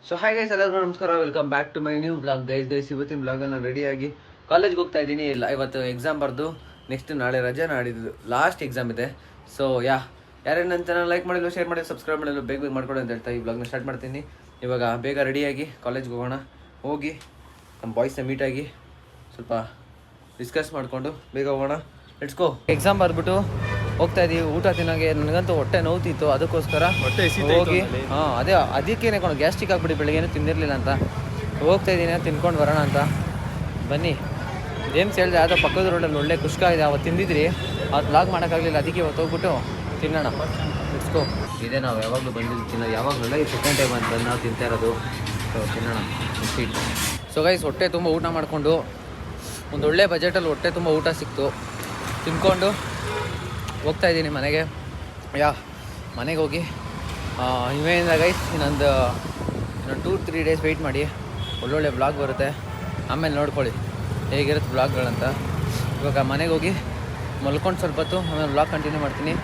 So hi guys, ಎಲ್ಲರಿಗೂ ನಮಸ್ಕಾರ. Welcome back to my new blog. Guys ಇವತ್ತಿನ ಬ್ಲಾಗಲ್ಲಿ ನಾನು ರೆಡಿಯಾಗಿ ಕಾಲೇಜ್ಗೆ ಹೋಗ್ತಾ ಇದ್ದೀನಿ. ಇಲ್ಲ, ಇವತ್ತು ಎಕ್ಸಾಮ್ ಬರೆದು ನೆಕ್ಸ್ಟ್ ನಾಳೆ ರಜೆ, ನಾಡಿದ್ದು ಲಾಸ್ಟ್ ಎಕ್ಸಾಮ್ ಇದೆ. ಸೊ ಯಾರೇನು ನನ್ನ ಚಾನಲ್ ಲೈಕ್ ಮಾಡಿಲ್ಲ, ಶೇರ್ ಮಾಡಿ, ಸಬ್ಸ್ಕ್ರೈಬ್ ಮಾಡಿಲ್ಲ, ಬೇಗ ಮಾಡ್ಕೊಡಿ ಅಂತ ಹೇಳ್ತಾ ಈ ಬ್ಲಾಗ್ನ ಸ್ಟಾರ್ಟ್ ಮಾಡ್ತೀನಿ. ಇವಾಗ ಬೇಗ ರೆಡಿಯಾಗಿ ಕಾಲೇಜ್ಗೆ ಹೋಗೋಣ. ಹೋಗಿ ನಮ್ಮ ಬಾಯ್ಸ್ನ ಮೀಟಾಗಿ ಸ್ವಲ್ಪ ಡಿಸ್ಕಸ್ ಮಾಡಿಕೊಂಡು ಬೇಗ ಹೋಗೋಣ. Let's go. ಎಕ್ಸಾಮ್ ಬರೆದ್ಬಿಟ್ಟು ಹೋಗ್ತಾ ಇದೀವಿ. ಊಟ ತಿನ್ನೋಗೆ ನನಗಂತೂ ಹೊಟ್ಟೆ ನೋವ್ತಿತ್ತು, ಅದಕ್ಕೋಸ್ಕರ ಹೋಗಿ ಅದಕ್ಕೇನೆ ಕೊಂಡು ಗ್ಯಾಸ್ಟ್ರಿಕ್ ಆಗ್ಬಿಟ್ಟು ಬೆಳಿಗ್ಗೆನೂ ತಿಂದಿರಲಿಲ್ಲ ಅಂತ ಹೋಗ್ತಾ ಇದ್ದೀನಿ, ತಿನ್ಕೊಂಡು ಬರೋಣ ಅಂತ. ಬನ್ನಿ. ಗೇಮ್ಸ್ ಹೇಳಿದೆ ಯಾವುದೋ ಪಕ್ಕದ ರೋಡಲ್ಲಿ ಒಳ್ಳೆ ಕುಷ್ಕ ಇದೆ, ಅವತ್ತು ತಿಂದಿದ್ರಿ, ಅವತ್ತು ಬ್ಲಾಗ್ ಮಾಡೋಕ್ಕಾಗಲಿಲ್ಲ, ಅದಕ್ಕೆ ಇವತ್ತು ಹೋಗ್ಬಿಟ್ಟು ತಿನ್ನೋಣ. ಇಟ್ಸ್ಕೋ. ಇದೇ ನಾವು ಯಾವಾಗಲೂ ಬಂದಿದ್ದು ತಿನ್ನೋದು, ಯಾವಾಗಲೂ ಈ ಸೆಕೆಂಡ್ ಟೈಮ್ ಅಂತ ನಾವು ತಿಂತಾ ಇರೋದು. ಸೊ ತಿನ್ನೋಣ ಸ್ವೀಟ್. ಸೊ ಗೈಸ್, ಹೊಟ್ಟೆ ತುಂಬ ಊಟ ಮಾಡಿಕೊಂಡು ಒಂದು ಒಳ್ಳೆ ಬಜೆಟಲ್ಲಿ ಹೊಟ್ಟೆ ತುಂಬ ಊಟ ಸಿಕ್ತು, ತಿನ್ಕೊಂಡು ಹೋಗ್ತಾ ಇದ್ದೀನಿ ಮನೆಗೆ. ಮನೆಗೆ ಹೋಗಿ ಇವೇನಿಲ್ಲ ಗೈಸ್, ಇನ್ನೊಂದು 2-3 ಡೇಸ್ ವೆಯ್ಟ್ ಮಾಡಿ, ಒಳ್ಳೊಳ್ಳೆ ಬ್ಲಾಗ್ ಬರುತ್ತೆ. ಆಮೇಲೆ ನೋಡ್ಕೊಳ್ಳಿ ಹೇಗಿರುತ್ತೆ ಬ್ಲಾಗ್ಗಳಂತ. ಇವಾಗ ಮನೆಗೆ ಹೋಗಿ ಮಲ್ಕೊಂಡು ಸ್ವಲ್ಪ ಹೊತ್ತು, ಆಮೇಲೆ ಬ್ಲಾಗ್ ಕಂಟಿನ್ಯೂ ಮಾಡ್ತೀನಿ.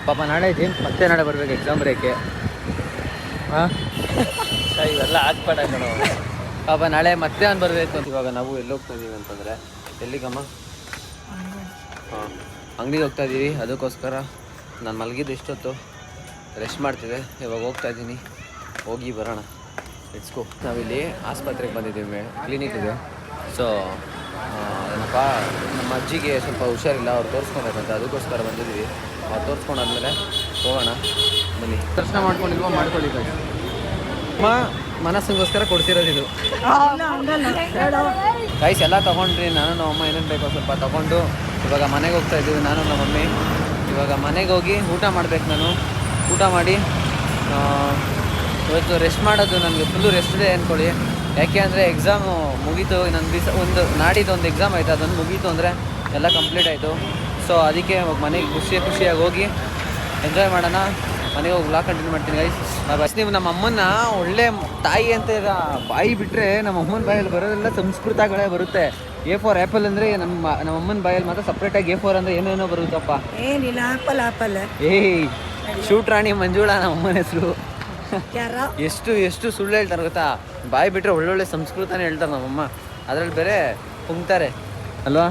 ಪಾಪ ನಾಳೆ ಜೇಮ್ಸ್ ಮತ್ತೆ ನಾಳೆ ಬರಬೇಕು ಎಕ್ಸಾಮ್ ಬರೆಯೋಕ್ಕೆ. ಇವೆಲ್ಲ ಹಾಕ್ಬೇಡ ಕಣೋ. ಪಾಪ ನಾಳೆ ಮತ್ತೆ ಅವ್ನು ಬರಬೇಕು ಅಂತ. ಇವಾಗ ನಾವು ಎಲ್ಲಿ ಹೋಗ್ತಾ ಇದ್ದೀವಿ ಅಂತಂದರೆ, ಎಲ್ಲಿಗಮ್ಮ? ಅಂಗಡಿಗೆ ಹೋಗ್ತಾ ಇದ್ದೀವಿ. ಅದಕ್ಕೋಸ್ಕರ ನಾನು ಮಲಗಿದ್ದು ಇಷ್ಟೊತ್ತು ರೆಸ್ಟ್ ಮಾಡ್ತಿದ್ದೆ, ಇವಾಗ ಹೋಗ್ತಾ ಇದ್ದೀನಿ, ಹೋಗಿ ಬರೋಣ. Let's go. ನಾವಿಲ್ಲಿ ಆಸ್ಪತ್ರೆಗೆ ಬಂದಿದ್ದೀವಿ, ಕ್ಲಿನಿಕ್ ಇದೆ. ಸೊ ಏನಪ್ಪ, ನಮ್ಮ ಅಜ್ಜಿಗೆ ಸ್ವಲ್ಪ ಹುಷಾರಿಲ್ಲ, ಅವ್ರು ತೋರಿಸ್ಕೊಬೇಕಂತ, ಅದಕ್ಕೋಸ್ಕರ ಬಂದಿದ್ದೀವಿ. ಅವ್ರು ತೋರಿಸ್ಕೊಂಡಾದ್ಮೇಲೆ ಹೋಗೋಣ. ಬನ್ನಿ. ದರ್ಶನ ಮಾಡ್ಕೊಂಡಿಲ್ವೋ ಮಾಡ್ಕೊಳ್ಳಿ. ಮನಸ್ಸಿಗೋಸ್ಕರ ಕೊಡ್ತಿರೋದು ಇದು. ಗೈಸ್ ಎಲ್ಲ ತೊಗೊಂಡ್ರಿ, ನಾನು ನಮ್ಮ ಅಮ್ಮ ಏನೇನು ಬೇಕೋ ಸ್ವಲ್ಪ ತೊಗೊಂಡು ಇವಾಗ ಮನೆಗೆ ಹೋಗ್ತಾ ಇದ್ದೀವಿ, ನಾನು ನಮ್ಮ ಮಮ್ಮಿ. ಇವಾಗ ಮನೆಗೆ ಹೋಗಿ ಊಟ ಮಾಡಬೇಕು. ನಾನು ಊಟ ಮಾಡಿ ಇವತ್ತು ರೆಸ್ಟ್ ಮಾಡೋದು, ನನಗೆ ಫುಲ್ಲು ರೆಸ್ಟ್ ಇದೆ ಅಂದ್ಕೊಳ್ಳಿ. ಯಾಕೆ ಅಂದರೆ ಎಕ್ಸಾಮು ಮುಗೀತು, ಇನ್ನೊಂದು ನಾಡಿದ್ದು ಒಂದು ಎಕ್ಸಾಮ್ ಆಯಿತು, ಅದನ್ನು ಮುಗೀತು ಅಂದರೆ ಎಲ್ಲ ಕಂಪ್ಲೀಟ್ ಆಯಿತು. ಸೊ ಅದಕ್ಕೆ ಇವಾಗ ಮನೆಗೆ ಖುಷಿಯಾಗಿ ಹೋಗಿ ಎಂಜಾಯ್ ಮಾಡೋಣ. ಮನೆಗೆ ಹೋಗಿ ಬ್ಲಾಗ್ ಕಂಟಿನ್ಯೂ ಮಾಡ್ತೀನಿ ಗೈಸ್. ನೀವು ನಮ್ಮ ಅಮ್ಮನ ಒಳ್ಳೆ ತಾಯಿ ಅಂತ ಬಾಯಿ ಬಿಟ್ಟರೆ ನಮ್ಮ ಅಮ್ಮನ ಬಾಯಲ್ಲಿ ಬರೋದೆಲ್ಲ ಸಂಸ್ಕೃತಗಳೇ ಬರುತ್ತೆ. A4 ಆ್ಯಪಲ್ ಅಂದರೆ ನಮ್ಮ ಅಮ್ಮನ ಬಾಯಲ್ಲಿ ಮಾತ್ರ ಸಪ್ರೇಟಾಗಿ A4 ಅಂದರೆ ಏನೇನೋ ಬರುತ್ತಪ್ಪ. ಏನಿಲ್ಲ, ಆಪಲ್ ಏಯ್ ಶೂಟ್ ರಾಣಿ ಮಂಜುಳಾ ನಮ್ಮ ಅಮ್ಮನ ಹೆಸರು. ಎಷ್ಟು ಸುಳ್ಳು ಹೇಳ್ತಾರೆ ಗೊತ್ತಾ, ಬಾಯಿ ಬಿಟ್ಟರೆ ಒಳ್ಳೊಳ್ಳೆ ಸಂಸ್ಕೃತನೇ ಹೇಳ್ತಾರೆ ನಮ್ಮಮ್ಮ. ಅದರಲ್ಲಿ ಬೇರೆ ಕುಂಗ್ತಾರೆ ಅಲ್ವಾ.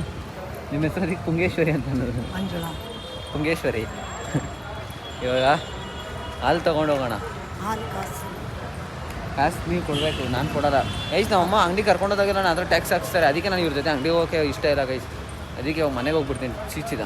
ನಿಮ್ಮ ಹೆಸರು ಅದಕ್ಕೆ ಪುಂಗೇಶ್ವರಿ ಅಂತ ಅನ್ನೋದು, ಪುಂಗೇಶ್ವರಿ. ಇವಾಗ ಹಾಲು ತೊಗೊಂಡು ಹೋಗೋಣ. ಕಾಸು ನೀವು ಕೊಡಬೇಕು, ನಾನು ಕೊಡೋಲ್ಲ ಗೈಸ್. ನಮ್ಮಮ್ಮ ಅಂಗಡಿ ಕರ್ಕೊಂಡೋದಾಗ ನಾನು ಅದರ ಟ್ಯಾಕ್ಸ್ ಹಾಕ್ಸ್ತಾರೆ, ಅದಕ್ಕೆ ನಾನು ಇವ್ರ ಜೊತೆ ಅಂಗಡಿ ಹೋಗೋಕ್ಕೆ ಇಷ್ಟ ಇಲ್ಲ ಗೈಸ್. ಅದಕ್ಕೆ ಮನೆಗೆ ಹೋಗ್ಬಿಡ್ತೀನಿ ಚೀಚಿದ.